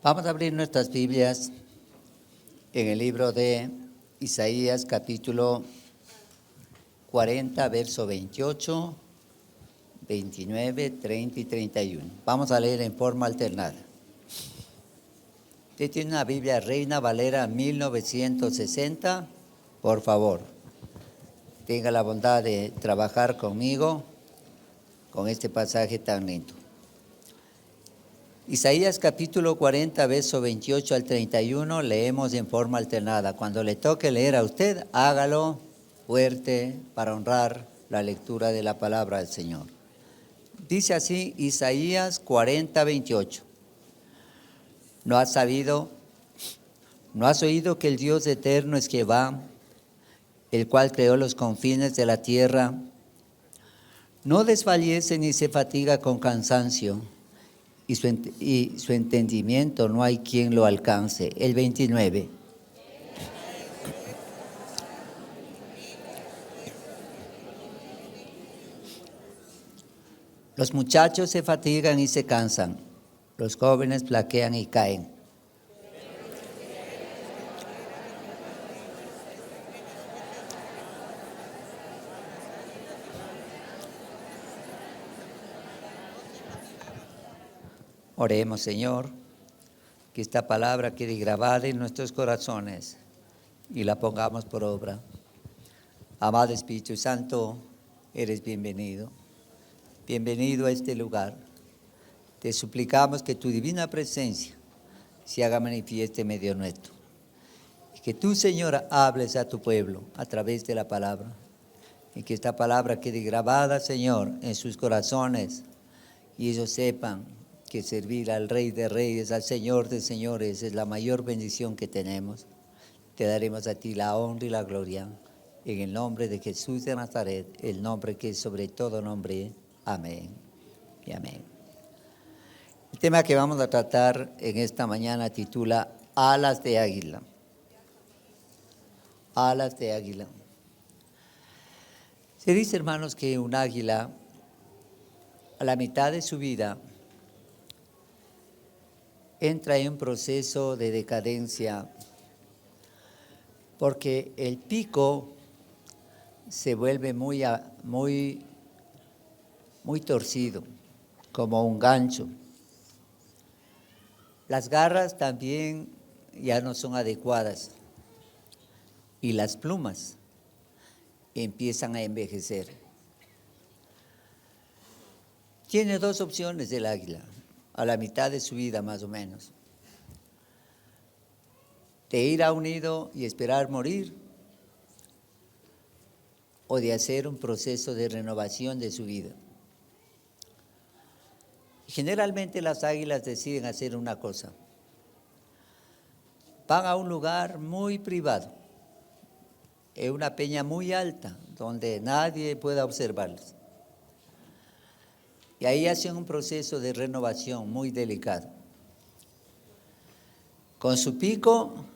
Vamos a abrir nuestras Biblias en el libro de Isaías, capítulo 40, verso 28, 29, 30 y 31. Vamos a leer en forma alternada. Usted tiene una Biblia Reina Valera 1960, por favor, tenga la bondad de trabajar conmigo con este pasaje tan lindo. Isaías capítulo 40, verso 28 al 31, leemos en forma alternada. Cuando le toque leer a usted, hágalo fuerte para honrar la lectura de la palabra del Señor. Dice así Isaías 40, 28. ¿No has oído que el Dios eterno es Jehová, el cual creó los confines de la tierra? No desfallece ni se fatiga con cansancio, y su entendimiento no hay quien lo alcance. El 29. Los muchachos se fatigan y se cansan, los jóvenes flaquean y caen. Oremos, Señor, que esta palabra quede grabada en nuestros corazones y la pongamos por obra. Amado Espíritu Santo, eres bienvenido. Bienvenido a este lugar. Te suplicamos que tu divina presencia se haga manifieste en medio nuestro. Y que tú, Señor, hables a tu pueblo a través de la palabra. Y que esta palabra quede grabada, Señor, en sus corazones. Y ellos sepan que servir al Rey de Reyes, al Señor de Señores, es la mayor bendición que tenemos. Te daremos a ti la honra y la gloria. En el nombre de Jesús de Nazaret, el nombre que es sobre todo nombre. Amén y amén. El tema que vamos a tratar en esta mañana titula Alas de Águila. Alas de águila. Se dice, hermanos, que un águila a la mitad de su vida entra en un proceso de decadencia porque el pico se vuelve muy torcido, como un gancho. Las garras también ya no son adecuadas y las plumas empiezan a envejecer. Tiene dos opciones el águila, a la mitad de su vida más o menos: de ir a un nido y esperar morir, o de hacer un proceso de renovación de su vida. Generalmente las águilas deciden hacer una cosa: van a un lugar muy privado, en una peña muy alta, donde nadie pueda observarlas. Y ahí hacen un proceso de renovación muy delicado. Con su pico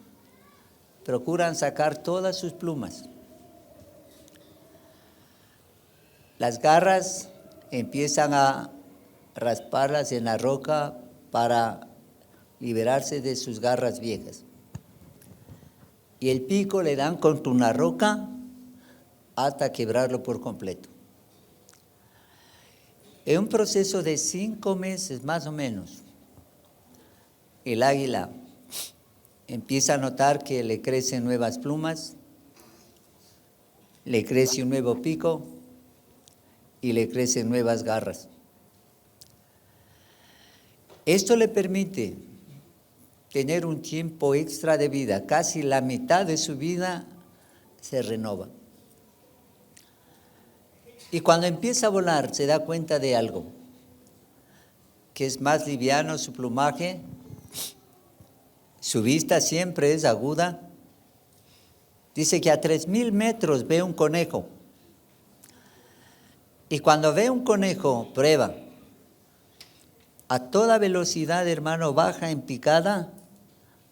procuran sacar todas sus plumas. Las garras empiezan a rasparlas en la roca para liberarse de sus garras viejas. Y el pico le dan contra una roca hasta quebrarlo por completo. En un proceso de 5 meses más o menos, el águila empieza a notar que le crecen nuevas plumas, le crece un nuevo pico y le crecen nuevas garras. Esto le permite tener un tiempo extra de vida, casi la mitad de su vida se renova. Y cuando empieza a volar se da cuenta de algo, que es más liviano su plumaje, su vista siempre es aguda. Dice que a 3,000 metros ve un conejo. Y cuando ve un conejo, prueba. A toda velocidad, hermano, baja en picada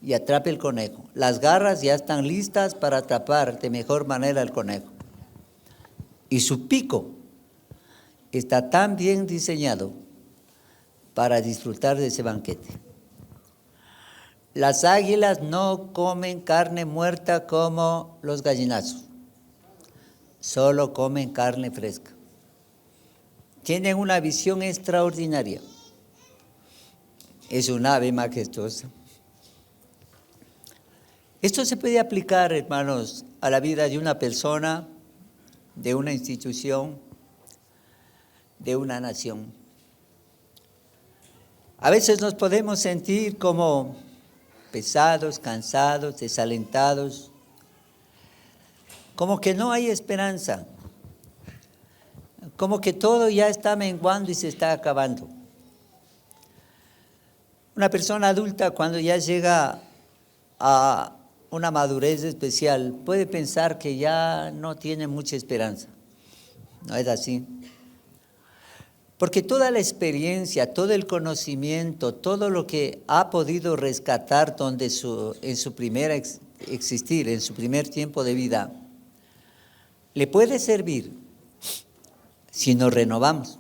y atrapa el conejo. Las garras ya están listas para atrapar de mejor manera al conejo. Y su pico está tan bien diseñado para disfrutar de ese banquete. Las águilas no comen carne muerta como los gallinazos, solo comen carne fresca. Tienen una visión extraordinaria. Es un ave majestuosa. Esto se puede aplicar, hermanos, a la vida de una persona, de una institución, de una nación. A veces nos podemos sentir como pesados, cansados, desalentados, como que no hay esperanza, como que todo ya está menguando y se está acabando. Una persona adulta, cuando ya llega a una madurez especial, puede pensar que ya no tiene mucha esperanza. No es así. Porque toda la experiencia, todo el conocimiento, todo lo que ha podido rescatar en su primer existir, en su primer tiempo de vida, le puede servir si nos renovamos.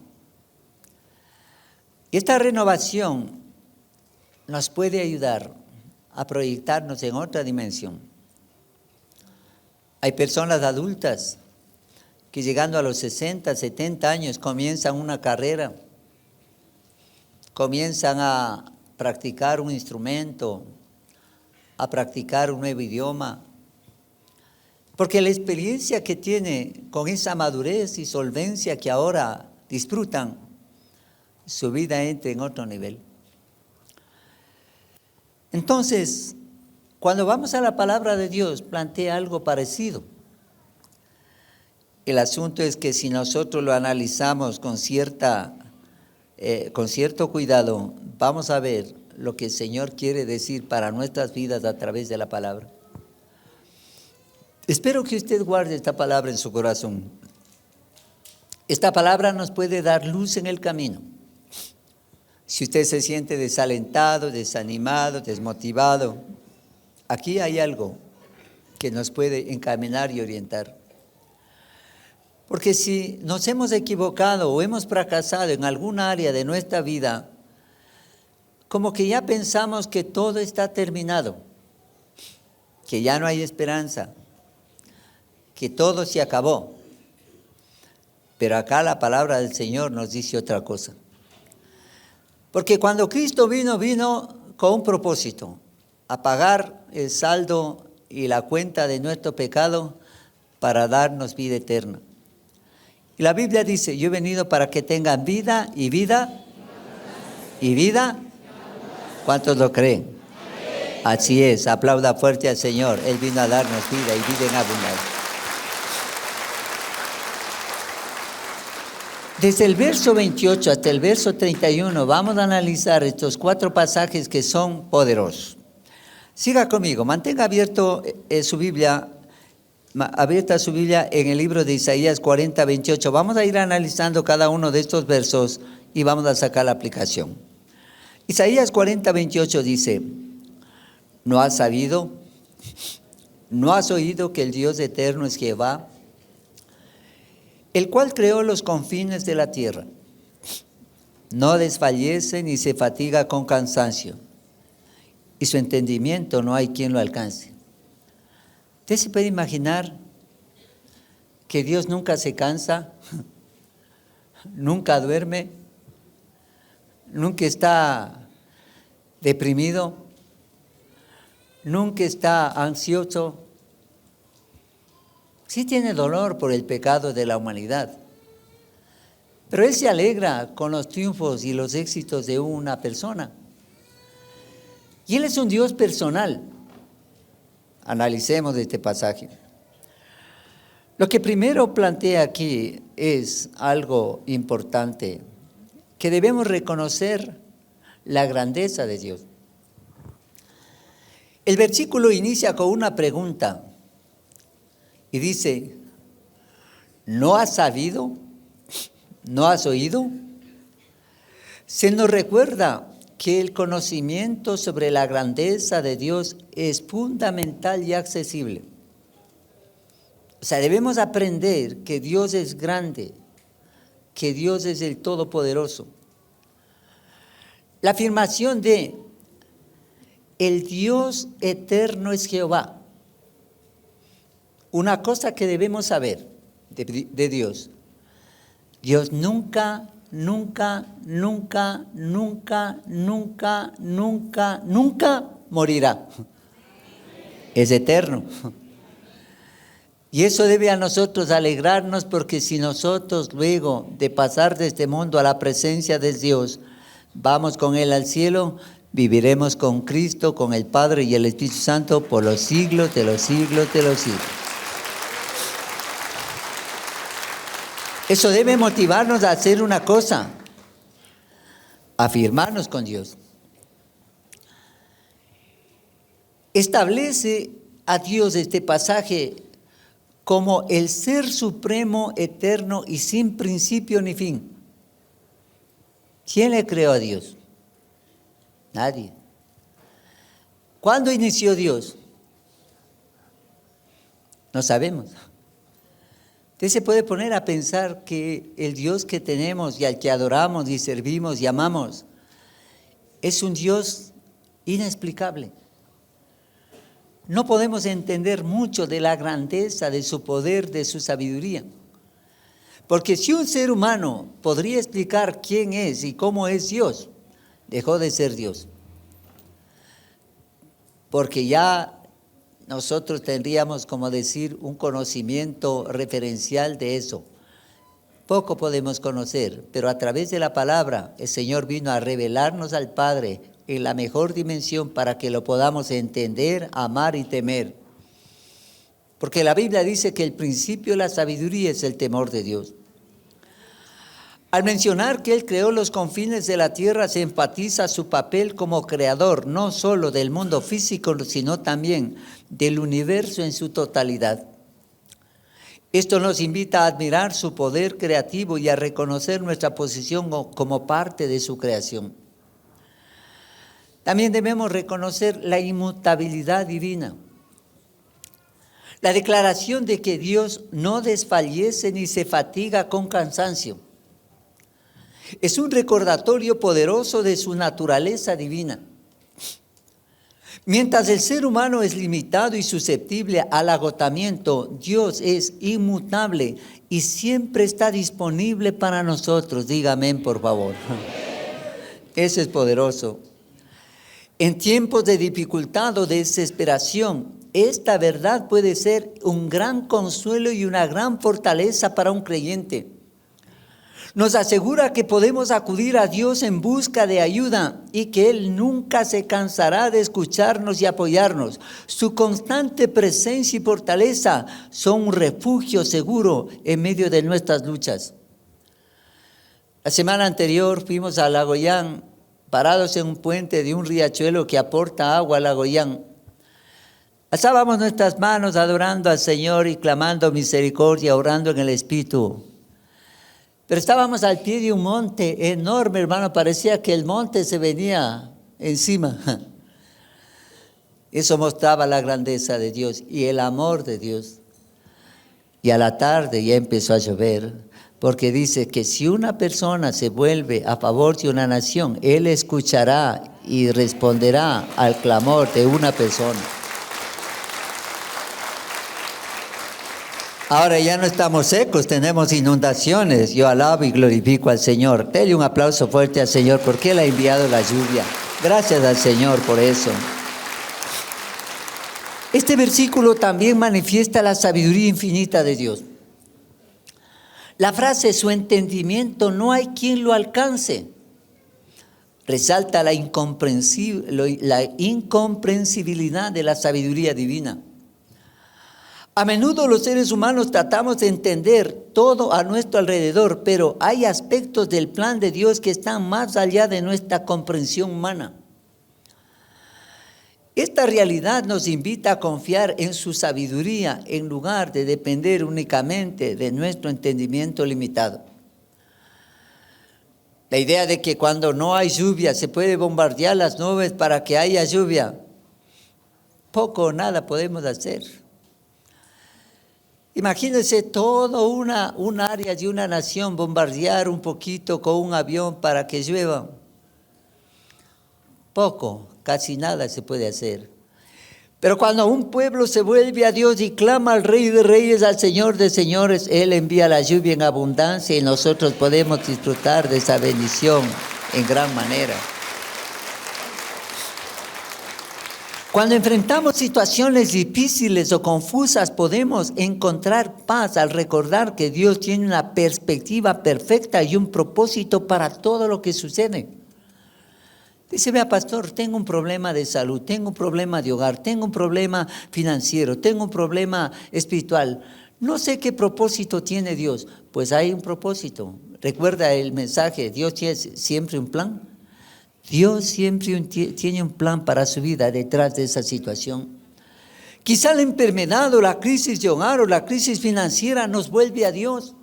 Y esta renovación nos puede ayudar a proyectarnos en otra dimensión. Hay personas adultas que llegando a los 60, 70 años comienzan una carrera, comienzan a practicar un instrumento, a practicar un nuevo idioma, porque la experiencia que tiene con esa madurez y solvencia que ahora disfrutan, su vida entra en otro nivel. Entonces, cuando vamos a la palabra de Dios, plantea algo parecido. El asunto es que si nosotros lo analizamos con cierto cuidado, vamos a ver lo que el Señor quiere decir para nuestras vidas a través de la palabra. Espero que usted guarde esta palabra en su corazón. Esta palabra nos puede dar luz en el camino. Si usted se siente desalentado, desanimado, desmotivado, aquí hay algo que nos puede encaminar y orientar. Porque si nos hemos equivocado o hemos fracasado en alguna área de nuestra vida, como que ya pensamos que todo está terminado, que ya no hay esperanza, que todo se acabó. Pero acá la palabra del Señor nos dice otra cosa. Porque cuando Cristo vino con un propósito, a pagar el saldo y la cuenta de nuestro pecado para darnos vida eterna. Y la Biblia dice, yo he venido para que tengan vida y vida y vida. ¿Cuántos lo creen? Así es, aplauda fuerte al Señor. Él vino a darnos vida y vida en abundancia. Desde el verso 28 hasta el verso 31 vamos a analizar estos 4 pasajes que son poderosos. Siga conmigo, mantenga abierta su Biblia en el libro de Isaías 40, 28. Vamos a ir analizando cada uno de estos versos y vamos a sacar la aplicación. Isaías 40, 28 dice, ¿no has sabido? ¿No has oído que el Dios eterno es Jehová? El cual creó los confines de la tierra. No desfallece ni se fatiga con cansancio, y su entendimiento no hay quien lo alcance. ¿Usted se puede imaginar que Dios nunca se cansa, nunca duerme, nunca está deprimido, nunca está ansioso? Sí tiene dolor por el pecado de la humanidad, pero Él se alegra con los triunfos y los éxitos de una persona. Y Él es un Dios personal. Analicemos este pasaje. Lo que primero plantea aquí es algo importante, que debemos reconocer la grandeza de Dios. El versículo inicia con una pregunta. Y dice, ¿no has sabido? ¿No has oído? Se nos recuerda que el conocimiento sobre la grandeza de Dios es fundamental y accesible. O sea, debemos aprender que Dios es grande, que Dios es el Todopoderoso. La afirmación de el Dios eterno es Jehová. Una cosa que debemos saber de Dios. Dios nunca, nunca, nunca, nunca, nunca, nunca, nunca morirá. Es eterno. Y eso debe a nosotros alegrarnos, porque si nosotros luego de pasar de este mundo a la presencia de Dios, vamos con Él al cielo, viviremos con Cristo, con el Padre y el Espíritu Santo por los siglos de los siglos de los siglos. Eso debe motivarnos a hacer una cosa, afirmarnos con Dios. Establece a Dios este pasaje como el ser supremo, eterno y sin principio ni fin. ¿Quién le creó a Dios? Nadie. ¿Cuándo inició Dios? No sabemos. Usted se puede poner a pensar que el Dios que tenemos y al que adoramos y servimos y amamos es un Dios inexplicable. No podemos entender mucho de la grandeza de su poder, de su sabiduría. Porque si un ser humano podría explicar quién es y cómo es Dios, dejó de ser Dios. Porque ya nosotros tendríamos, como decir, un conocimiento referencial de eso. Poco podemos conocer, pero a través de la palabra el Señor vino a revelarnos al Padre en la mejor dimensión para que lo podamos entender, amar y temer. Porque la Biblia dice que el principio de la sabiduría es el temor de Dios. Al mencionar que Él creó los confines de la tierra, se enfatiza su papel como creador, no solo del mundo físico, sino también del universo en su totalidad. Esto nos invita a admirar su poder creativo y a reconocer nuestra posición como parte de su creación. También debemos reconocer la inmutabilidad divina. La declaración de que Dios no desfallece ni se fatiga con cansancio. Es un recordatorio poderoso de su naturaleza divina. Mientras el ser humano es limitado y susceptible al agotamiento, Dios es inmutable y siempre está disponible para nosotros. Diga amén, por favor. Eso es poderoso. En tiempos de dificultad o de desesperación, esta verdad puede ser un gran consuelo y una gran fortaleza para un creyente. Nos asegura que podemos acudir a Dios en busca de ayuda y que Él nunca se cansará de escucharnos y apoyarnos. Su constante presencia y fortaleza son un refugio seguro en medio de nuestras luchas. La semana anterior fuimos a Lagoyán, parados en un puente de un riachuelo que aporta agua a Lagoyán. Alzábamos nuestras manos adorando al Señor y clamando misericordia, orando en el Espíritu. Pero estábamos al pie de un monte enorme, hermano, parecía que el monte se venía encima. Eso mostraba la grandeza de Dios y el amor de Dios. Y a la tarde ya empezó a llover, porque dice que si una persona se vuelve a favor de una nación, Él escuchará y responderá al clamor de una persona. Ahora ya no estamos secos, tenemos inundaciones. Yo alabo y glorifico al Señor. Dele un aplauso fuerte al Señor porque Él ha enviado la lluvia. Gracias al Señor por eso. Este versículo también manifiesta la sabiduría infinita de Dios. La frase, su entendimiento no hay quien lo alcance, resalta la incomprensibilidad de la sabiduría divina. A menudo los seres humanos tratamos de entender todo a nuestro alrededor, pero hay aspectos del plan de Dios que están más allá de nuestra comprensión humana. Esta realidad nos invita a confiar en su sabiduría en lugar de depender únicamente de nuestro entendimiento limitado. La idea de que cuando no hay lluvia se puede bombardear las nubes para que haya lluvia, poco o nada podemos hacer. Imagínense todo un área de una nación bombardear un poquito con un avión para que llueva. Poco, casi nada se puede hacer. Pero cuando un pueblo se vuelve a Dios y clama al Rey de Reyes, al Señor de Señores, Él envía la lluvia en abundancia y nosotros podemos disfrutar de esa bendición en gran manera. Cuando enfrentamos situaciones difíciles o confusas, podemos encontrar paz al recordar que Dios tiene una perspectiva perfecta y un propósito para todo lo que sucede. Dice, vea pastor, tengo un problema de salud, tengo un problema de hogar, tengo un problema financiero, tengo un problema espiritual. No sé qué propósito tiene Dios. Pues hay un propósito. Recuerda el mensaje, Dios tiene siempre un plan. Dios siempre tiene un plan para su vida detrás de esa situación. Quizá la enfermedad o la crisis de hogar o la crisis financiera nos vuelve a Dios.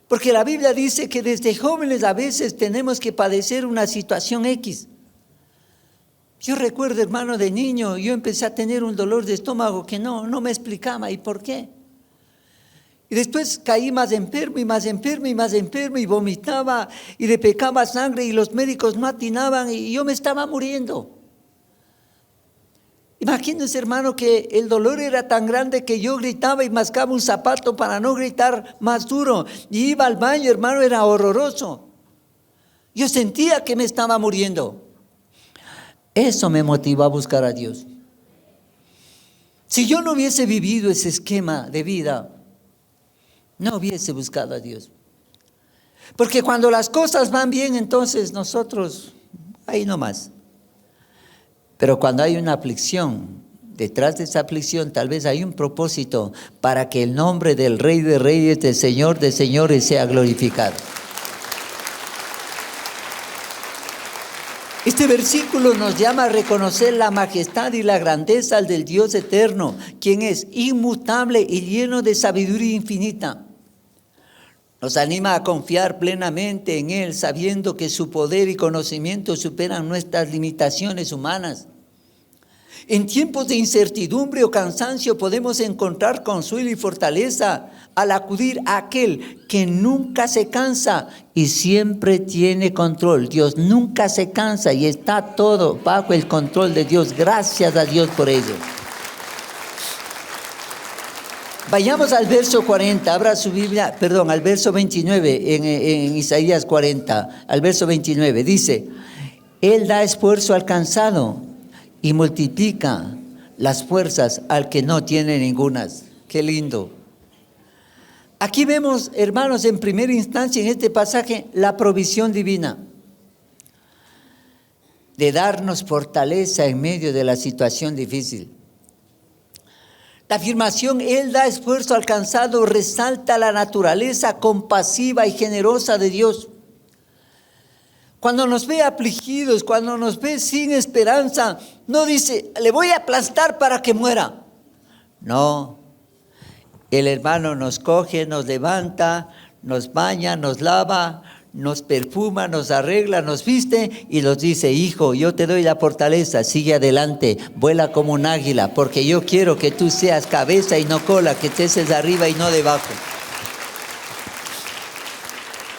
Porque la Biblia dice que desde jóvenes a veces tenemos que padecer una situación X. Yo recuerdo, hermano, de niño, yo empecé a tener un dolor de estómago que no me explicaba. ¿Y por qué? Y después caí más enfermo y más enfermo y más enfermo y vomitaba y le pecaba sangre y los médicos no atinaban y yo me estaba muriendo. Imagínense, hermano, que el dolor era tan grande que yo gritaba y mascaba un zapato para no gritar más duro. Y iba al baño, hermano, era horroroso. Yo sentía que me estaba muriendo. Eso me motivó a buscar a Dios. Si yo no hubiese vivido ese esquema de vida, no hubiese buscado a Dios. Porque cuando las cosas van bien, entonces nosotros, ahí nomás. Pero cuando hay una aflicción, detrás de esa aflicción tal vez hay un propósito para que el nombre del Rey de Reyes, del Señor de Señores sea glorificado. Este versículo nos llama a reconocer la majestad y la grandeza del Dios eterno, quien es inmutable y lleno de sabiduría infinita. Nos anima a confiar plenamente en Él, sabiendo que su poder y conocimiento superan nuestras limitaciones humanas. En tiempos de incertidumbre o cansancio podemos encontrar consuelo y fortaleza al acudir a aquel que nunca se cansa y siempre tiene control. Dios nunca se cansa y está todo bajo el control de Dios. Gracias a Dios por ello. Vayamos al verso 40, abra su Biblia, al verso 29 en Isaías 40, al verso 29, dice, Él da esfuerzo al cansado y multiplica las fuerzas al que no tiene ningunas. Qué lindo. Aquí vemos, hermanos, en primera instancia en este pasaje, la provisión divina de darnos fortaleza en medio de la situación difícil. La afirmación, Él da esfuerzo al cansado, resalta la naturaleza compasiva y generosa de Dios. Cuando nos ve afligidos, cuando nos ve sin esperanza, no dice, le voy a aplastar para que muera. No, el hermano nos coge, nos levanta, nos baña, nos lava, nos perfuma, nos arregla, nos viste y nos dice, hijo, yo te doy la fortaleza, sigue adelante, vuela como un águila, porque yo quiero que tú seas cabeza y no cola, que estés de arriba y no debajo.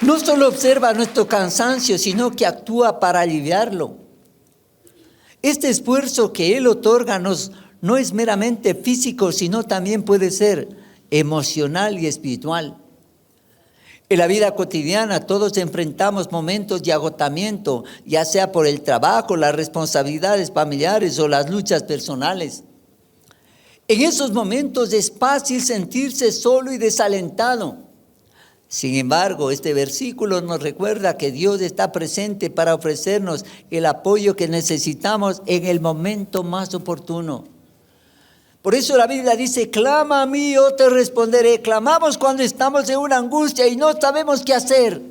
No solo observa nuestro cansancio, sino que actúa para aliviarlo. Este esfuerzo que Él otorga no es meramente físico, sino también puede ser emocional y espiritual. En la vida cotidiana todos enfrentamos momentos de agotamiento, ya sea por el trabajo, las responsabilidades familiares o las luchas personales. En esos momentos es fácil sentirse solo y desalentado. Sin embargo, este versículo nos recuerda que Dios está presente para ofrecernos el apoyo que necesitamos en el momento más oportuno. Por eso la Biblia dice, clama a mí, yo te responderé. Clamamos cuando estamos en una angustia y no sabemos qué hacer.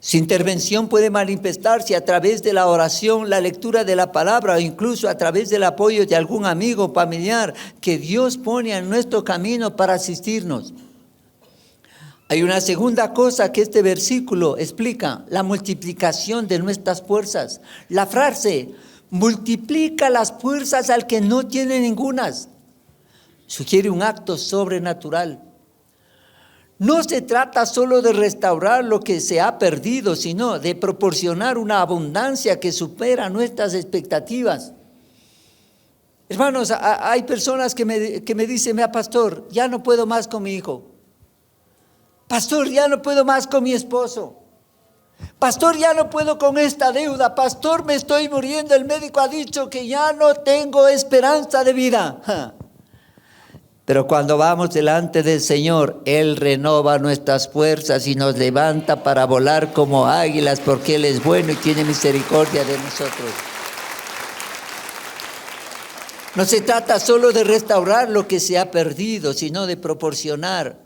Su intervención puede manifestarse a través de la oración, la lectura de la palabra o incluso a través del apoyo de algún amigo familiar que Dios pone en nuestro camino para asistirnos. Hay una segunda cosa que este versículo explica, la multiplicación de nuestras fuerzas. La frase, multiplica las fuerzas al que no tiene ningunas, sugiere un acto sobrenatural. No se trata solo de restaurar lo que se ha perdido, sino de proporcionar una abundancia que supera nuestras expectativas. Hermanos, hay personas que me dicen, mira, pastor, ya no puedo más con mi hijo. Pastor, ya no puedo más con mi esposo. Pastor, ya no puedo con esta deuda. Pastor, me estoy muriendo. El médico ha dicho que ya no tengo esperanza de vida. Pero cuando vamos delante del Señor, Él renova nuestras fuerzas y nos levanta para volar como águilas, porque Él es bueno y tiene misericordia de nosotros. No se trata solo de restaurar lo que se ha perdido, sino de proporcionar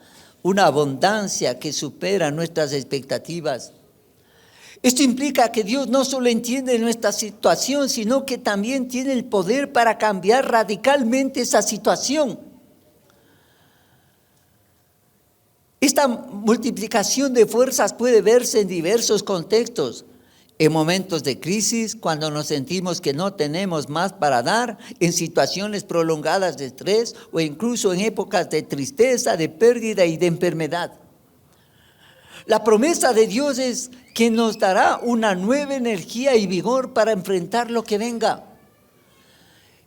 una abundancia que supera nuestras expectativas. Esto implica que Dios no solo entiende nuestra situación, sino que también tiene el poder para cambiar radicalmente esa situación. Esta multiplicación de fuerzas puede verse en diversos contextos. En momentos de crisis, cuando nos sentimos que no tenemos más para dar, en situaciones prolongadas de estrés o incluso en épocas de tristeza, de pérdida y de enfermedad. La promesa de Dios es que nos dará una nueva energía y vigor para enfrentar lo que venga.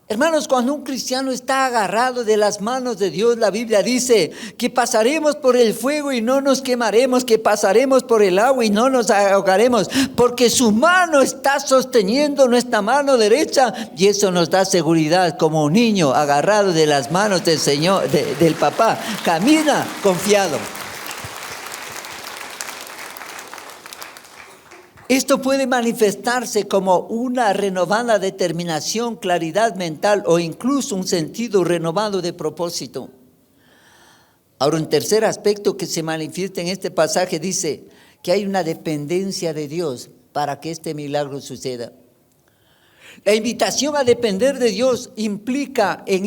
Hermanos, cuando un cristiano está agarrado de las manos de Dios, la Biblia dice que pasaremos por el fuego y no nos quemaremos, que pasaremos por el agua y no nos ahogaremos, porque su mano está sosteniendo nuestra mano derecha, y eso nos da seguridad. Como un niño agarrado de las manos del Señor, del papá, camina confiado. Esto puede manifestarse como una renovada determinación, claridad mental o incluso un sentido renovado de propósito. Ahora, un tercer aspecto que se manifiesta en este pasaje dice que hay una dependencia de Dios para que este milagro suceda. La invitación a depender de Dios implícita en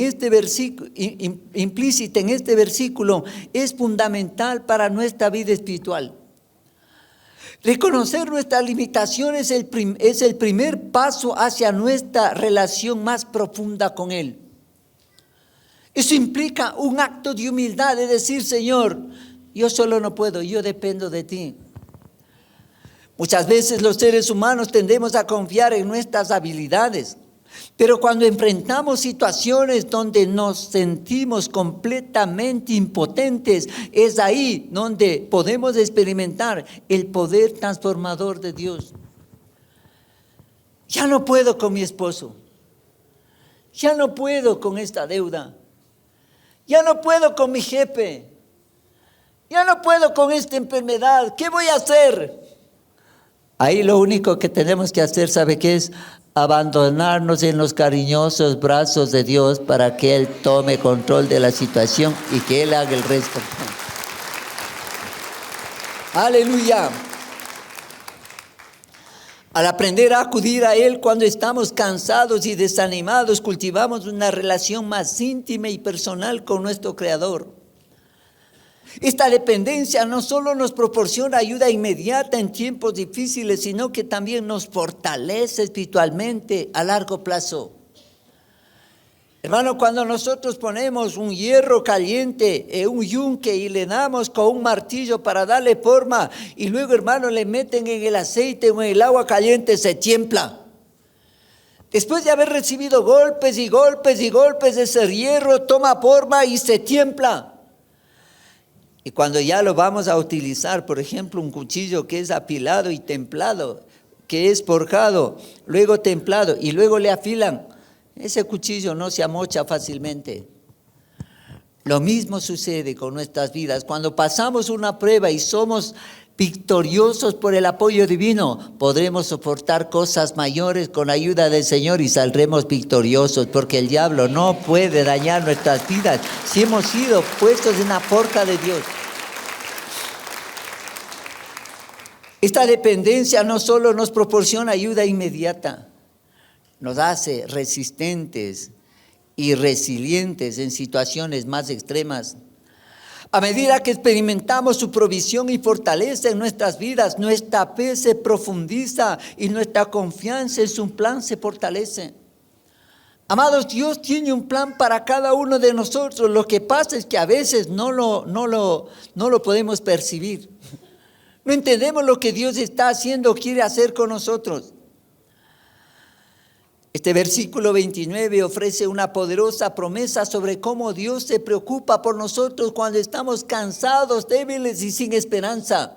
este versículo es fundamental para nuestra vida espiritual. Reconocer nuestras limitaciones es el primer paso hacia nuestra relación más profunda con Él. Eso implica un acto de humildad, de decir, Señor, yo solo no puedo, yo dependo de ti. Muchas veces los seres humanos tendemos a confiar en nuestras habilidades, pero cuando enfrentamos situaciones donde nos sentimos completamente impotentes, es ahí donde podemos experimentar el poder transformador de Dios. Ya no puedo con mi esposo, ya no puedo con esta deuda, ya no puedo con mi jefe, ya no puedo con esta enfermedad, ¿qué voy a hacer? Ahí lo único que tenemos que hacer, ¿sabe qué es? Abandonarnos en los cariñosos brazos de Dios para que Él tome control de la situación y que Él haga el resto. Aleluya. Al aprender a acudir a Él cuando estamos cansados y desanimados, cultivamos una relación más íntima y personal con nuestro Creador. Esta dependencia no solo nos proporciona ayuda inmediata en tiempos difíciles, sino que también nos fortalece espiritualmente a largo plazo. Hermano, cuando nosotros ponemos un hierro caliente, un yunque, y le damos con un martillo para darle forma, y luego, hermano, le meten en el aceite o en el agua caliente, se tiembla. Después de haber recibido golpes y golpes y golpes, ese hierro toma forma y se tiembla. Y cuando ya lo vamos a utilizar, por ejemplo, un cuchillo que es apilado y templado, que es forjado, luego templado y luego le afilan, ese cuchillo no se amocha fácilmente. Lo mismo sucede con nuestras vidas. Cuando pasamos una prueba y somos victoriosos por el apoyo divino, podremos soportar cosas mayores con ayuda del Señor y saldremos victoriosos, porque el diablo no puede dañar nuestras vidas si hemos sido puestos en la forja de Dios. Esta dependencia no solo nos proporciona ayuda inmediata, nos hace resistentes y resilientes en situaciones más extremas. A medida que experimentamos su provisión y fortaleza en nuestras vidas, nuestra fe se profundiza y nuestra confianza en su plan se fortalece. Amados, Dios tiene un plan para cada uno de nosotros. Lo que pasa es que a veces no lo podemos percibir. No entendemos lo que Dios está haciendo o quiere hacer con nosotros. Este versículo 29 ofrece una poderosa promesa sobre cómo Dios se preocupa por nosotros cuando estamos cansados, débiles y sin esperanza.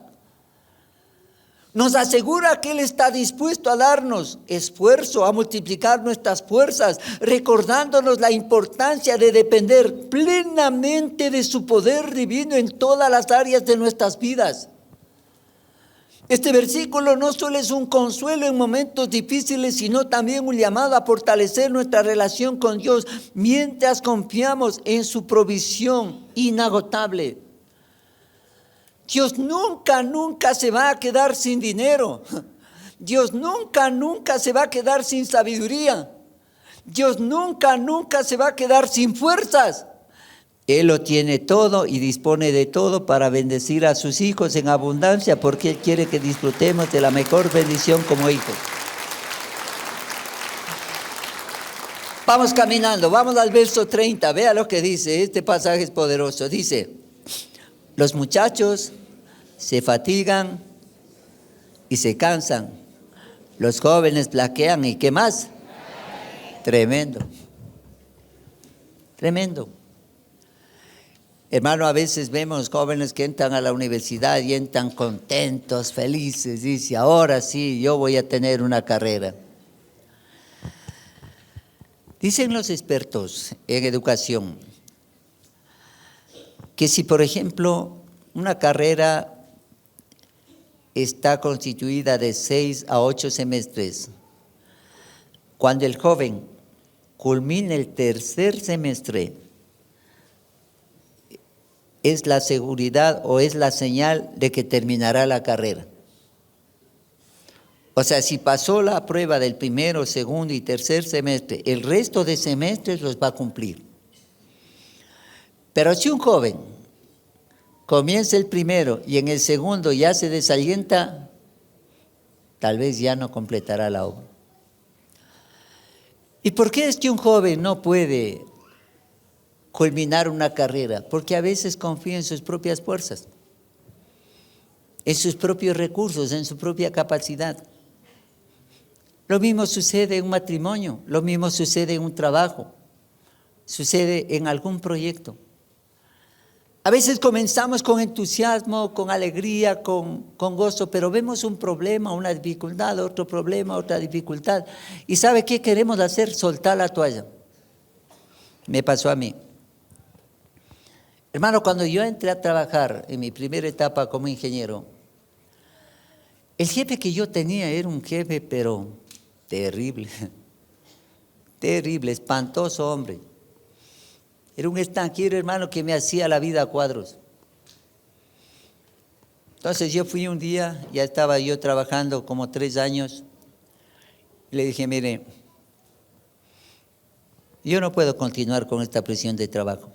Nos asegura que Él está dispuesto a darnos esfuerzo, a multiplicar nuestras fuerzas, recordándonos la importancia de depender plenamente de su poder divino en todas las áreas de nuestras vidas. Este versículo no solo es un consuelo en momentos difíciles, sino también un llamado a fortalecer nuestra relación con Dios mientras confiamos en su provisión inagotable. Dios nunca se va a quedar sin dinero. Dios nunca se va a quedar sin sabiduría. Dios nunca se va a quedar sin fuerzas. Él lo tiene todo y dispone de todo para bendecir a sus hijos en abundancia, porque Él quiere que disfrutemos de la mejor bendición como hijos. Vamos caminando, vamos al verso 30, vea lo que dice, este pasaje es poderoso. Dice, los muchachos se fatigan y se cansan, los jóvenes flaquean y ¿qué más? Tremendo. Hermano, a veces vemos jóvenes que entran a la universidad y entran contentos, felices. Dice, ahora sí, yo voy a tener una carrera. Dicen los expertos en educación que si, por ejemplo, una carrera está constituida de 6 a 8 semestres, cuando el joven culmine el tercer semestre, es la seguridad o es la señal de que terminará la carrera. O sea, si pasó la prueba del primero, segundo y tercer semestre, el resto de semestres los va a cumplir. Pero si un joven comienza el primero y en el segundo ya se desalienta, tal vez ya no completará la obra. ¿Y por qué es que un joven no puede culminar una carrera? Porque a veces confía en sus propias fuerzas, en sus propios recursos, en su propia capacidad. Lo mismo sucede en un matrimonio, lo mismo sucede en un trabajo, sucede en algún proyecto. A veces comenzamos con entusiasmo, con alegría, con gozo, pero vemos un problema, una dificultad, otro problema, otra dificultad. ¿Y sabe qué queremos hacer? Soltar la toalla. Me pasó a mí. Hermano, cuando yo entré a trabajar en mi primera etapa como ingeniero, el jefe que yo tenía era un jefe, pero terrible, espantoso hombre. Era un extranjero, hermano, que me hacía la vida a cuadros. Entonces yo fui un día, ya estaba yo trabajando como 3 años, y le dije, mire, yo no puedo continuar con esta presión de trabajo.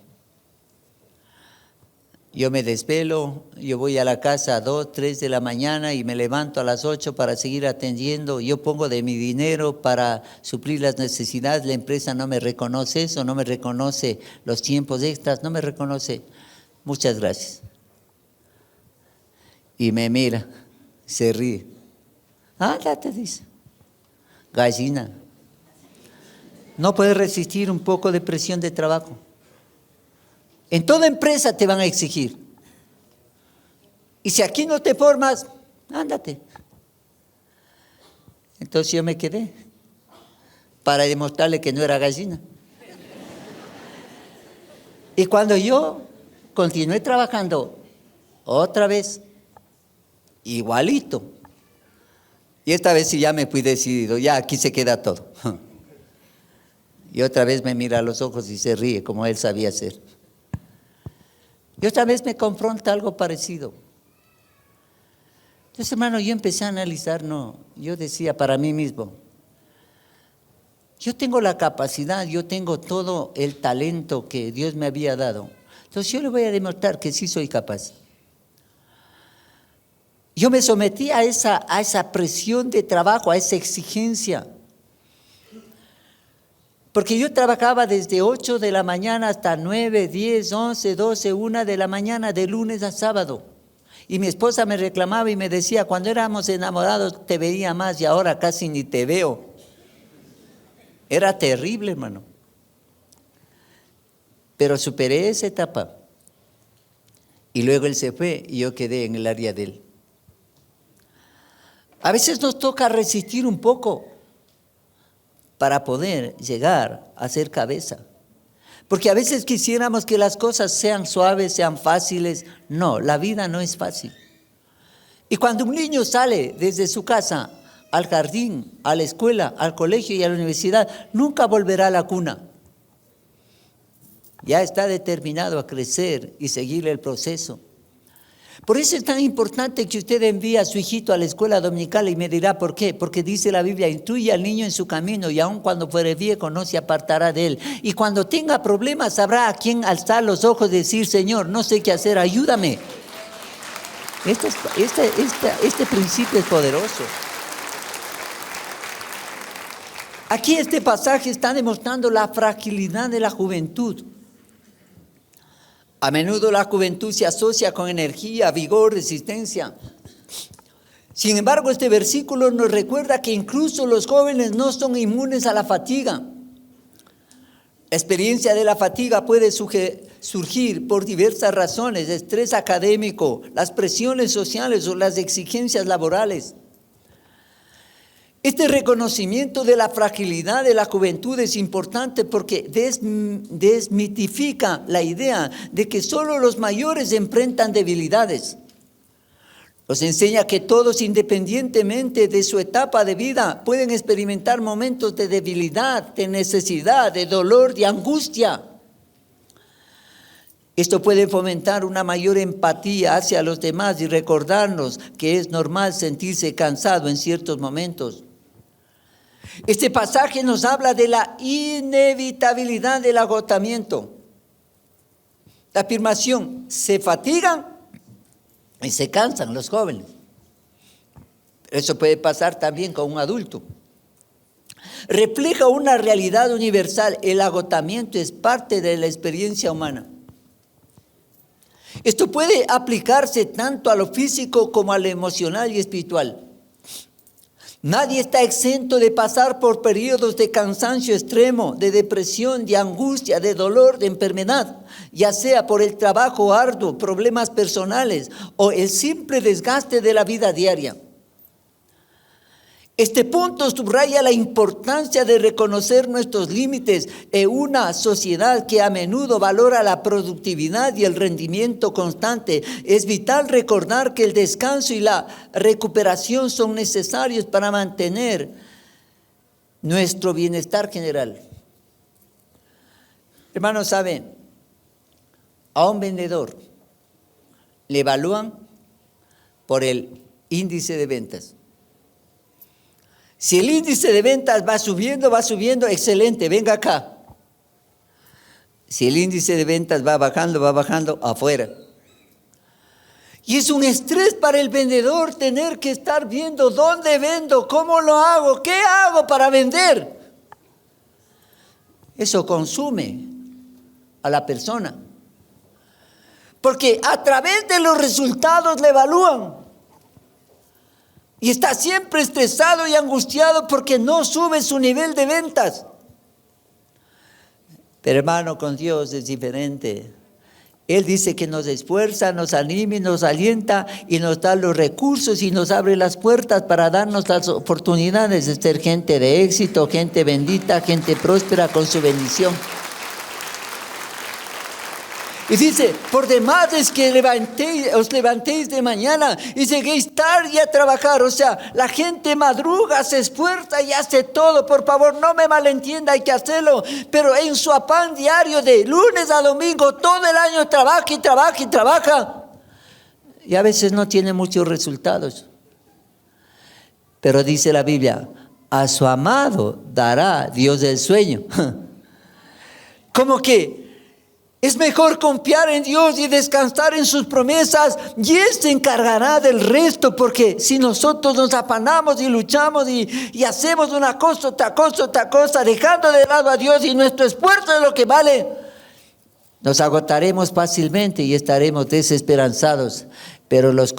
Yo me desvelo, yo voy a la casa a 2, 3 de la mañana y me levanto a las 8 para seguir atendiendo. Yo pongo de mi dinero para suplir las necesidades. La empresa no me reconoce eso, no me reconoce los tiempos extras, no me reconoce. Muchas gracias. Y me mira, se ríe. Ya te dice, gallina. No puedes resistir un poco de presión de trabajo. En toda empresa te van a exigir. Y si aquí no te formas, ándate. Entonces yo me quedé para demostrarle que no era gallina. Y cuando yo continué trabajando otra vez, igualito. Y esta vez sí ya me fui decidido, ya aquí se queda todo. Y otra vez me mira a los ojos y se ríe como él sabía hacer. Y otra vez me confronta algo parecido. Entonces, hermano, yo empecé a analizar, yo decía para mí mismo, yo tengo la capacidad, yo tengo todo el talento que Dios me había dado. Entonces yo le voy a demostrar que sí soy capaz. Yo me sometí a esa presión de trabajo, a esa exigencia. Porque yo trabajaba desde 8 de la mañana hasta 9, 10, 11, 12, 1 de la mañana, de lunes a sábado. Y mi esposa me reclamaba y me decía, cuando éramos enamorados te veía más y ahora casi ni te veo. Era terrible, hermano. Pero superé esa etapa. Y luego él se fue y yo quedé en el área de él. A veces nos toca resistir un poco para poder llegar a ser cabeza. Porque a veces quisiéramos que las cosas sean suaves, sean fáciles. No, la vida no es fácil. Y cuando un niño sale desde su casa al jardín, a la escuela, al colegio y a la universidad, nunca volverá a la cuna. Ya está determinado a crecer y seguir el proceso. Por eso es tan importante que usted envíe a su hijito a la escuela dominical, y me dirá ¿por qué? Porque dice la Biblia, instruye al niño en su camino y aun cuando fuere viejo no se apartará de él. Y cuando tenga problemas sabrá a quién alzar los ojos y decir, Señor, no sé qué hacer, ayúdame. Este principio es poderoso. Aquí este pasaje está demostrando la fragilidad de la juventud. A menudo la juventud se asocia con energía, vigor, resistencia. Sin embargo, este versículo nos recuerda que incluso los jóvenes no son inmunes a la fatiga. La experiencia de la fatiga puede surgir por diversas razones: estrés académico, las presiones sociales o las exigencias laborales. Este reconocimiento de la fragilidad de la juventud es importante porque desmitifica la idea de que solo los mayores enfrentan debilidades. Nos enseña que todos, independientemente de su etapa de vida, pueden experimentar momentos de debilidad, de necesidad, de dolor, de angustia. Esto puede fomentar una mayor empatía hacia los demás y recordarnos que es normal sentirse cansado en ciertos momentos. Este pasaje nos habla de la inevitabilidad del agotamiento. La afirmación, se fatigan y se cansan los jóvenes. Eso puede pasar también con un adulto. Refleja una realidad universal. El agotamiento es parte de la experiencia humana. Esto puede aplicarse tanto a lo físico como a lo emocional y espiritual. Nadie está exento de pasar por periodos de cansancio extremo, de depresión, de angustia, de dolor, de enfermedad, ya sea por el trabajo arduo, problemas personales o el simple desgaste de la vida diaria. Este punto subraya la importancia de reconocer nuestros límites en una sociedad que a menudo valora la productividad y el rendimiento constante. Es vital recordar que el descanso y la recuperación son necesarios para mantener nuestro bienestar general. Hermanos, ¿saben? A un vendedor le evalúan por el índice de ventas. Si el índice de ventas va subiendo, excelente, venga acá. Si el índice de ventas va bajando, afuera. Y es un estrés para el vendedor tener que estar viendo dónde vendo, cómo lo hago, qué hago para vender. Eso consume a la persona. Porque a través de los resultados le evalúan. Y está siempre estresado y angustiado porque no sube su nivel de ventas. Pero hermano, con Dios es diferente. Él dice que nos esfuerza, nos anima, nos alienta y nos da los recursos y nos abre las puertas para darnos las oportunidades de ser gente de éxito, gente bendita, gente próspera con su bendición. Y dice, por demás es que os levantéis de mañana y lleguéis tarde a trabajar. O sea, la gente madruga, se esfuerza y hace todo. Por favor, no me malentienda, hay que hacerlo. Pero en su afán diario de lunes a domingo, todo el año trabaja y trabaja y trabaja. Y a veces no tiene muchos resultados. Pero dice la Biblia, a su amado dará Dios el sueño. Como que Es mejor confiar en Dios y descansar en sus promesas, y Él se encargará del resto, porque si nosotros nos afanamos y luchamos y hacemos una cosa, otra cosa, dejando de lado a Dios y nuestro esfuerzo es lo que vale, nos agotaremos fácilmente y estaremos desesperanzados. Pero los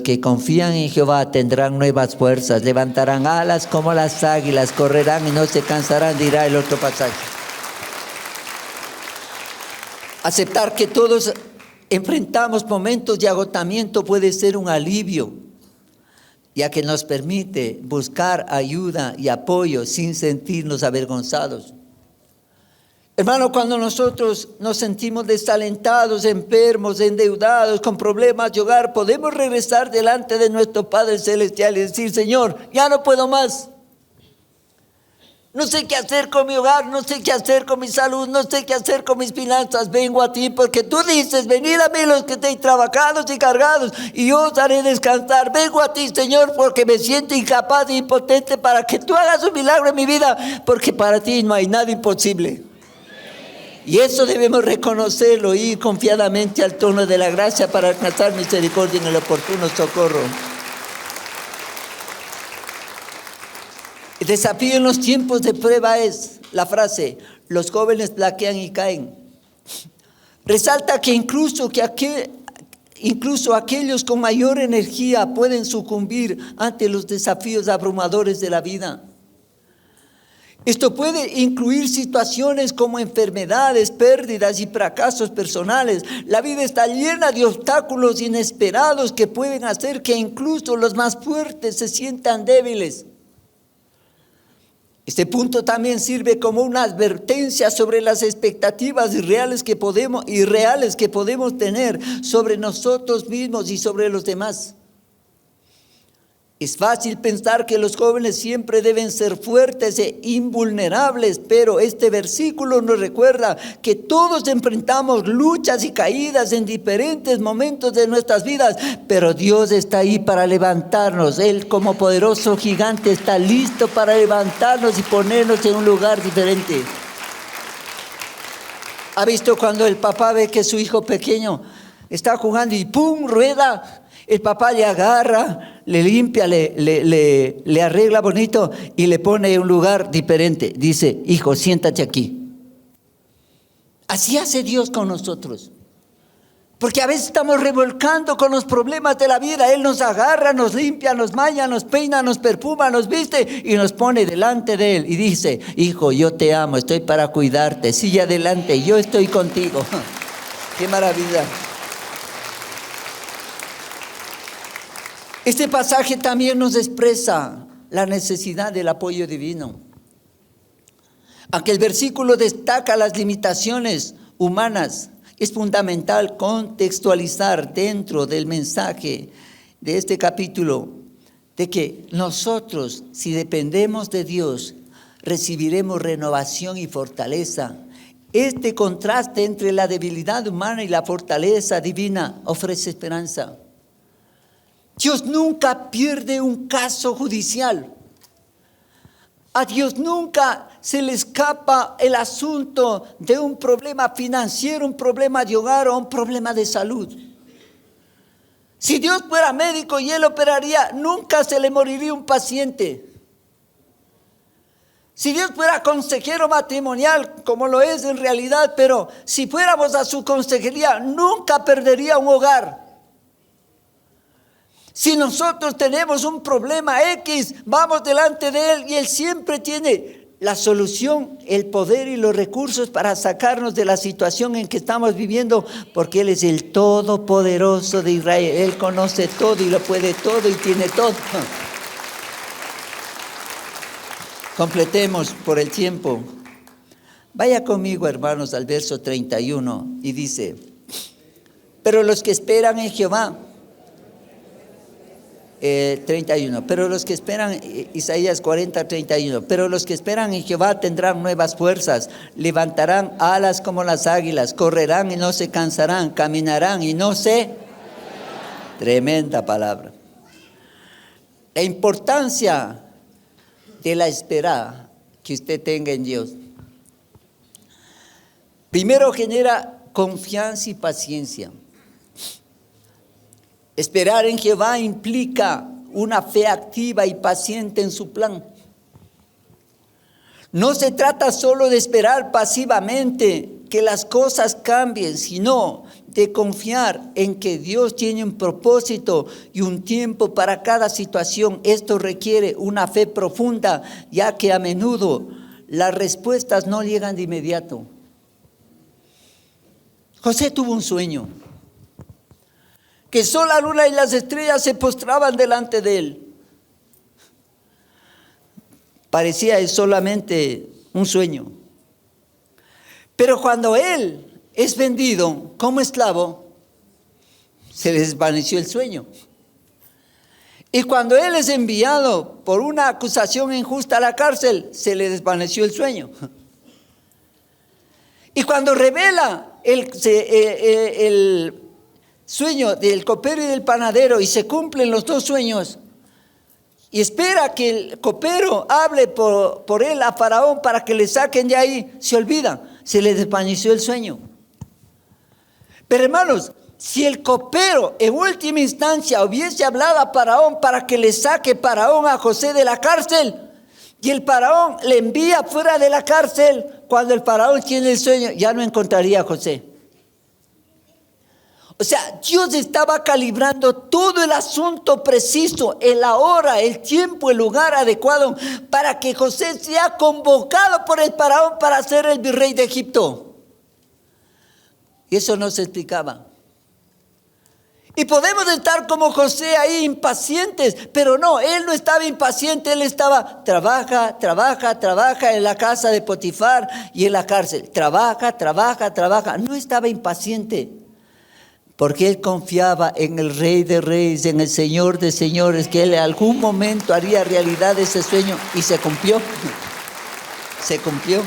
que confían en Jehová tendrán nuevas fuerzas, levantarán alas como las águilas, correrán y no se cansarán, dirá el otro pasaje. Aceptar que todos enfrentamos momentos de agotamiento puede ser un alivio, ya que nos permite buscar ayuda y apoyo sin sentirnos avergonzados. Hermano, cuando nosotros nos sentimos desalentados, enfermos, endeudados, con problemas de hogar, podemos regresar delante de nuestro Padre Celestial y decir: Señor, ya no puedo más. No sé qué hacer con mi hogar, no sé qué hacer con mi salud, no sé qué hacer con mis finanzas. Vengo a ti porque tú dices: venid a mí los que estéis trabajados y cargados, y yo os haré descansar. Vengo a ti, Señor, porque me siento incapaz e impotente para que tú hagas un milagro en mi vida, porque para ti no hay nada imposible. Y eso debemos reconocerlo y ir confiadamente al trono de la gracia para alcanzar misericordia en el oportuno socorro. El desafío en los tiempos de prueba es la frase: los jóvenes flaquean y caen. Resalta que incluso aquellos con mayor energía pueden sucumbir ante los desafíos abrumadores de la vida. Esto puede incluir situaciones como enfermedades, pérdidas y fracasos personales. La vida está llena de obstáculos inesperados que pueden hacer que incluso los más fuertes se sientan débiles. Este punto también sirve como una advertencia sobre las expectativas irreales que podemos tener sobre nosotros mismos y sobre los demás. Es fácil pensar que los jóvenes siempre deben ser fuertes e invulnerables, pero este versículo nos recuerda que todos enfrentamos luchas y caídas en diferentes momentos de nuestras vidas, pero Dios está ahí para levantarnos. Él, como poderoso gigante, está listo para levantarnos y ponernos en un lugar diferente. ¿Ha visto cuando el papá ve que su hijo pequeño está jugando y ¡pum!, rueda? El papá le agarra, le limpia, le arregla bonito y le pone en un lugar diferente. Dice: hijo, siéntate aquí. Así hace Dios con nosotros. Porque a veces estamos revolcando con los problemas de la vida. Él nos agarra, nos limpia, nos baña, nos peina, nos perfuma, nos viste y nos pone delante de Él. Y dice: hijo, yo te amo, estoy para cuidarte. Sigue adelante, yo estoy contigo. ¡Qué maravilla! Este pasaje también nos expresa la necesidad del apoyo divino. Aunque el versículo destaca las limitaciones humanas, es fundamental contextualizar dentro del mensaje de este capítulo de que nosotros, si dependemos de Dios, recibiremos renovación y fortaleza. Este contraste entre la debilidad humana y la fortaleza divina ofrece esperanza. Dios nunca pierde un caso judicial. A Dios nunca se le escapa el asunto de un problema financiero, un problema de hogar o un problema de salud. Si Dios fuera médico y Él operaría, nunca se le moriría un paciente. Si Dios fuera consejero matrimonial, como lo es en realidad, pero si fuéramos a su consejería, nunca perdería un hogar. Si nosotros tenemos un problema X, vamos delante de Él y Él siempre tiene la solución, el poder y los recursos para sacarnos de la situación en que estamos viviendo, porque Él es el Todopoderoso de Israel. Él conoce todo y lo puede todo y tiene todo. Completemos por el tiempo. Vaya conmigo, hermanos, al verso 31 y dice: pero los que esperan en Jehová, 31, pero los que esperan, Isaías 40, 31, pero los que esperan en Jehová tendrán nuevas fuerzas, levantarán alas como las águilas, correrán y no se cansarán, caminarán y no se... Tremenda palabra. La importancia de la espera que usted tenga en Dios. Primero genera confianza y paciencia. Esperar en Jehová implica una fe activa y paciente en su plan. No se trata solo de esperar pasivamente que las cosas cambien, sino de confiar en que Dios tiene un propósito y un tiempo para cada situación. Esto requiere una fe profunda, ya que a menudo las respuestas no llegan de inmediato. José tuvo un sueño, que el sol, la luna y las estrellas se postraban delante de él. Parecía solamente un sueño. Pero cuando él es vendido como esclavo, se le desvaneció el sueño. Y cuando él es enviado por una acusación injusta a la cárcel, se le desvaneció el sueño. Y cuando revela el sueño del copero y del panadero y se cumplen los dos sueños, y espera que el copero hable por él a Faraón para que le saquen de ahí, se olvida, se le desvaneció el sueño. Pero hermanos, si el copero en última instancia hubiese hablado a Faraón para que le saque Faraón a José de la cárcel, y el Faraón le envía fuera de la cárcel, cuando el Faraón tiene el sueño, ya no encontraría a José. O sea, Dios estaba calibrando todo el asunto preciso, en la hora, el tiempo, el lugar adecuado, para que José sea convocado por el Faraón para ser el virrey de Egipto. Y eso no se explicaba. Y podemos estar como José ahí impacientes, pero no, él no estaba impaciente, él estaba, trabaja en la casa de Potifar y en la cárcel. Trabaja, no estaba impaciente. Porque él confiaba en el Rey de Reyes, en el Señor de Señores, que él en algún momento haría realidad ese sueño, y se cumplió. Se cumplió.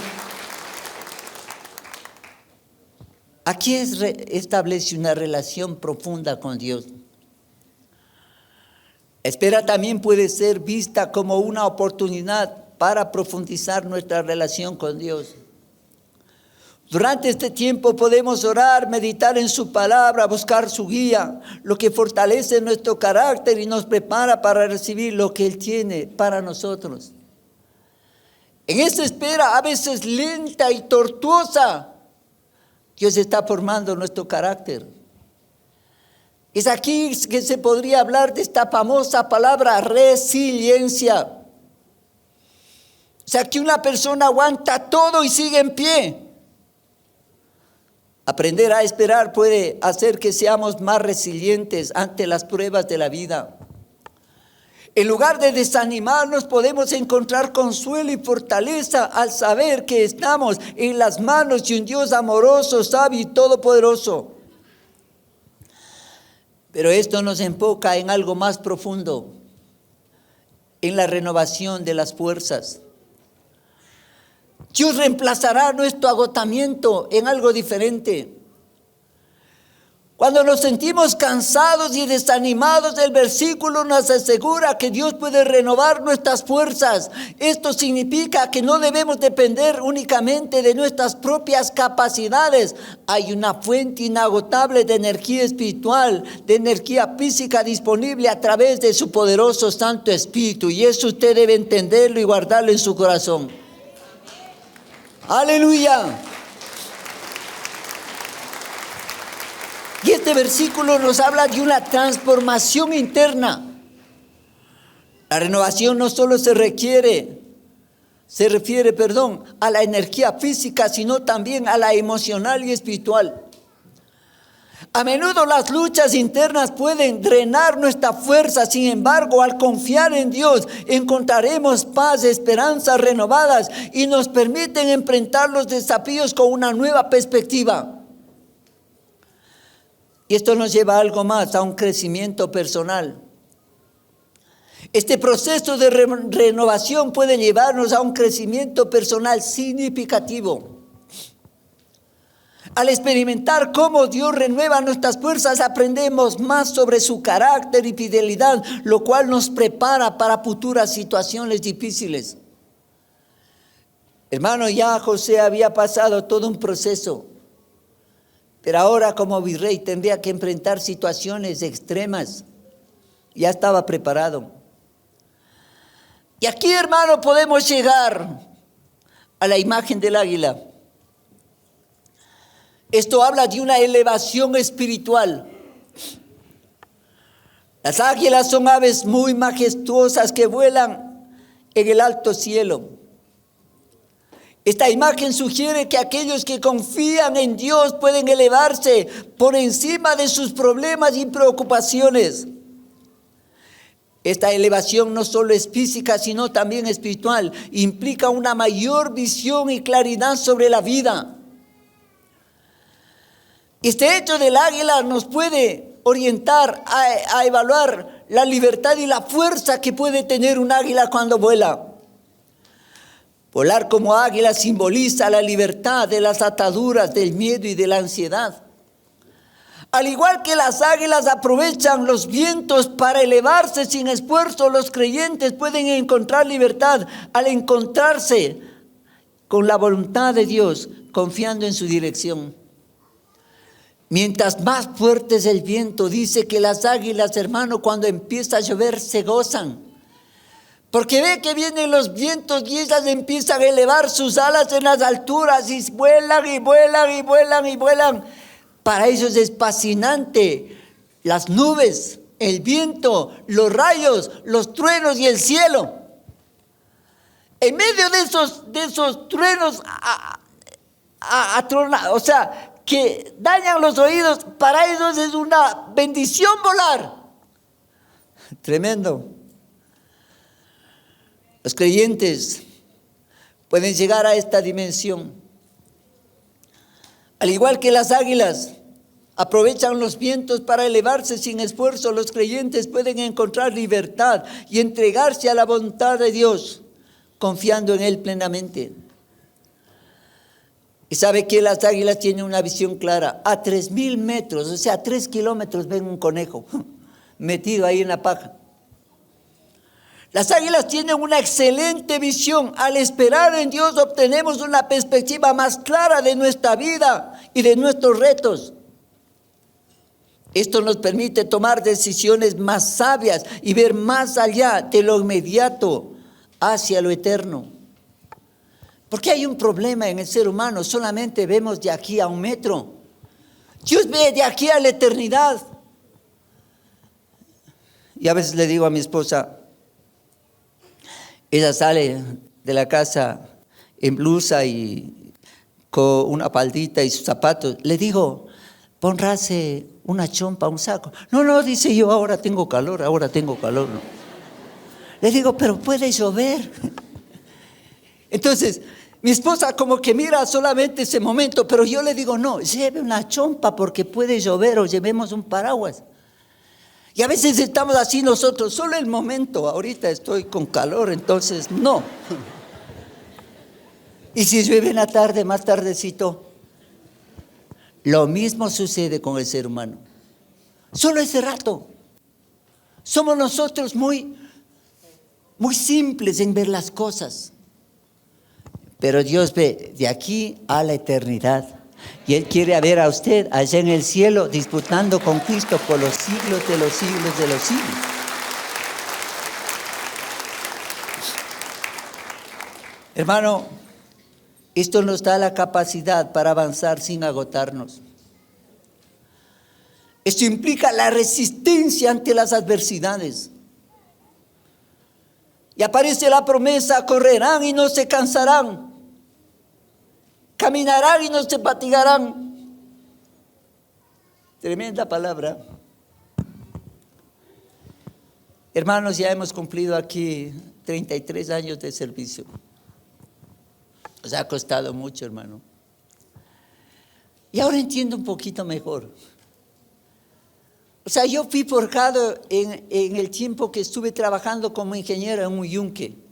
Aquí establece una relación profunda con Dios. Espera también puede ser vista como una oportunidad para profundizar nuestra relación con Dios. Durante este tiempo podemos orar, meditar en su palabra, buscar su guía, lo que fortalece nuestro carácter y nos prepara para recibir lo que Él tiene para nosotros. En esta espera, a veces lenta y tortuosa, Dios está formando nuestro carácter. Es aquí que se podría hablar de esta famosa palabra resiliencia. O sea, que una persona aguanta todo y sigue en pie. Aprender a esperar puede hacer que seamos más resilientes ante las pruebas de la vida. En lugar de desanimarnos, podemos encontrar consuelo y fortaleza al saber que estamos en las manos de un Dios amoroso, sabio y todopoderoso. Pero esto nos enfoca en algo más profundo, en la renovación de las fuerzas. Dios reemplazará nuestro agotamiento en algo diferente. Cuando nos sentimos cansados y desanimados, el versículo nos asegura que Dios puede renovar nuestras fuerzas. Esto significa que no debemos depender únicamente de nuestras propias capacidades. Hay una fuente inagotable de energía espiritual, de energía física disponible a través de su poderoso Santo Espíritu. Y eso usted debe entenderlo y guardarlo en su corazón. ¡Aleluya! Y este versículo nos habla de una transformación interna. La renovación no solo se refiere a la energía física, sino también a la emocional y espiritual. A menudo las luchas internas pueden drenar nuestra fuerza. Sin embargo, al confiar en Dios, encontraremos paz, esperanzas renovadas y nos permiten enfrentar los desafíos con una nueva perspectiva. Y esto nos lleva a algo más, a un crecimiento personal. Este proceso de renovación puede llevarnos a un crecimiento personal significativo. Al experimentar cómo Dios renueva nuestras fuerzas, aprendemos más sobre su carácter y fidelidad, lo cual nos prepara para futuras situaciones difíciles. Hermano, ya José había pasado todo un proceso. Pero ahora como virrey tendría que enfrentar situaciones extremas. Ya estaba preparado. Y aquí, hermano, podemos llegar a la imagen del águila. Esto habla de una elevación espiritual. Las águilas son aves muy majestuosas que vuelan en el alto cielo. Esta imagen sugiere que aquellos que confían en Dios pueden elevarse por encima de sus problemas y preocupaciones. Esta elevación no solo es física, sino también espiritual. Implica una mayor visión y claridad sobre la vida. Este hecho del águila nos puede orientar a evaluar la libertad y la fuerza que puede tener un águila cuando vuela. Volar como águila simboliza la libertad de las ataduras, del miedo y de la ansiedad. Al igual que las águilas aprovechan los vientos para elevarse sin esfuerzo, los creyentes pueden encontrar libertad al encontrarse con la voluntad de Dios, confiando en su dirección. Mientras más fuerte es el viento, dice que las águilas, hermano, cuando empieza a llover se gozan. Porque ve que vienen los vientos y ellas empiezan a elevar sus alas en las alturas y vuelan y vuelan y vuelan y vuelan. Para ellos es fascinante las nubes, el viento, los rayos, los truenos y el cielo. En medio de esos truenos, o sea, que dañan los oídos, para ellos es una bendición volar. Tremendo. Los creyentes pueden llegar a esta dimensión. Al igual que las águilas aprovechan los vientos para elevarse sin esfuerzo, los creyentes pueden encontrar libertad y entregarse a la voluntad de Dios, confiando en Él plenamente. Y sabe que las águilas tienen una visión clara. A 3,000 metros, o sea, 3 kilómetros, ven un conejo metido ahí en la paja. Las águilas tienen una excelente visión. Al esperar en Dios obtenemos una perspectiva más clara de nuestra vida y de nuestros retos. Esto nos permite tomar decisiones más sabias y ver más allá de lo inmediato hacia lo eterno. Porque hay un problema en el ser humano, solamente vemos de aquí a 1 metro. Dios ve de aquí a la eternidad. Y a veces le digo a mi esposa, ella sale de la casa en blusa y con una faldita y sus zapatos. Le digo, pónrase una chompa, un saco. No, dice yo, ahora tengo calor. No. Le digo, pero puede llover. Entonces, mi esposa como que mira solamente ese momento, pero yo le digo, no, lleve una chompa porque puede llover o llevemos un paraguas. Y a veces estamos así nosotros, solo el momento, ahorita estoy con calor, entonces no. Y si llueve en la tarde, más tardecito, lo mismo sucede con el ser humano. Solo ese rato. Somos nosotros muy simples en ver las cosas. Pero Dios ve de aquí a la eternidad. Y Él quiere ver a usted allá en el cielo disputando con Cristo por los siglos de los siglos de los siglos. Hermano, esto nos da la capacidad para avanzar sin agotarnos. Esto implica la resistencia ante las adversidades. Y aparece la promesa, correrán y no se cansarán. Caminarán y no se fatigarán. Tremenda palabra. Hermanos, ya hemos cumplido aquí 33 años de servicio. Nos ha costado mucho, hermano. Y ahora entiendo un poquito mejor. O sea, yo fui forjado en el tiempo que estuve trabajando como ingeniero en un yunque.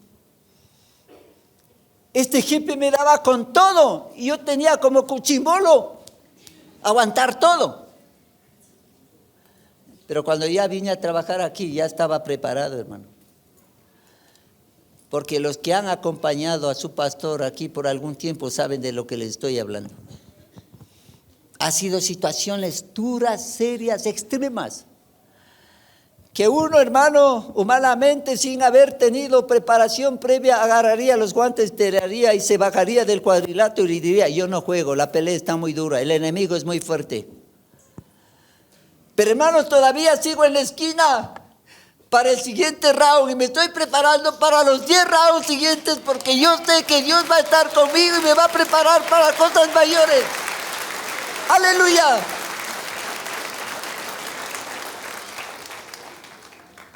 Este jefe me daba con todo y yo tenía como cuchimolo aguantar todo. Pero cuando ya vine a trabajar aquí ya estaba preparado, hermano. Porque los que han acompañado a su pastor aquí por algún tiempo saben de lo que les estoy hablando. Ha sido situaciones duras, serias, extremas. Que uno, hermano, humanamente, sin haber tenido preparación previa, agarraría los guantes, tiraría y se bajaría del cuadrilátero y diría: yo no juego, la pelea está muy dura, el enemigo es muy fuerte. Pero hermanos, todavía sigo en la esquina para el siguiente round y me estoy preparando para los 10 rounds siguientes, porque yo sé que Dios va a estar conmigo y me va a preparar para cosas mayores. ¡Aleluya!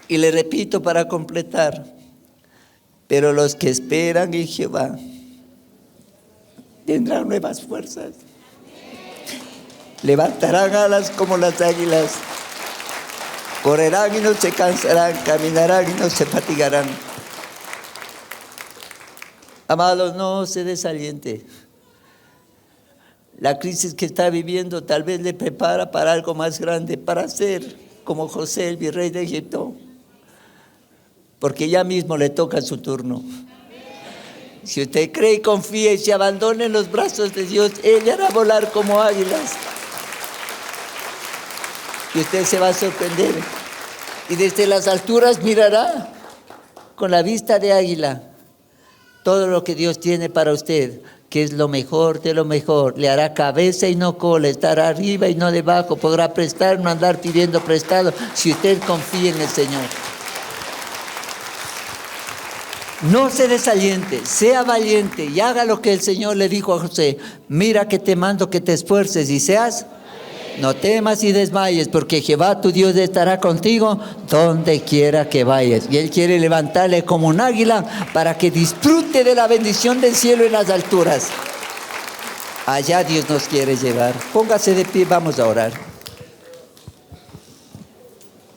Y le repito para completar: pero los que esperan en Jehová tendrán nuevas fuerzas, levantarán alas como las águilas, correrán y no se cansarán, caminarán y no se fatigarán. Amados, no se desaliente. La crisis que está viviendo tal vez le prepara para algo más grande, para ser como José, el virrey de Egipto, porque ya mismo le toca su turno. Si usted cree y confía y se abandona en los brazos de Dios, Él le hará volar como águilas. Y usted se va a sorprender. Y desde las alturas mirará con la vista de águila todo lo que Dios tiene para usted, que es lo mejor de lo mejor. Le hará cabeza y no cola, estará arriba y no debajo, podrá prestar, no andar pidiendo prestado, si usted confía en el Señor. No se desaliente, sea valiente y haga lo que el Señor le dijo a José: mira que te mando que te esfuerces y seas, no temas y desmayes, porque Jehová tu Dios estará contigo donde quiera que vayas. Y Él quiere levantarle como un águila para que disfrute de la bendición del cielo en las alturas. Allá Dios nos quiere llevar. Póngase de pie, vamos a orar.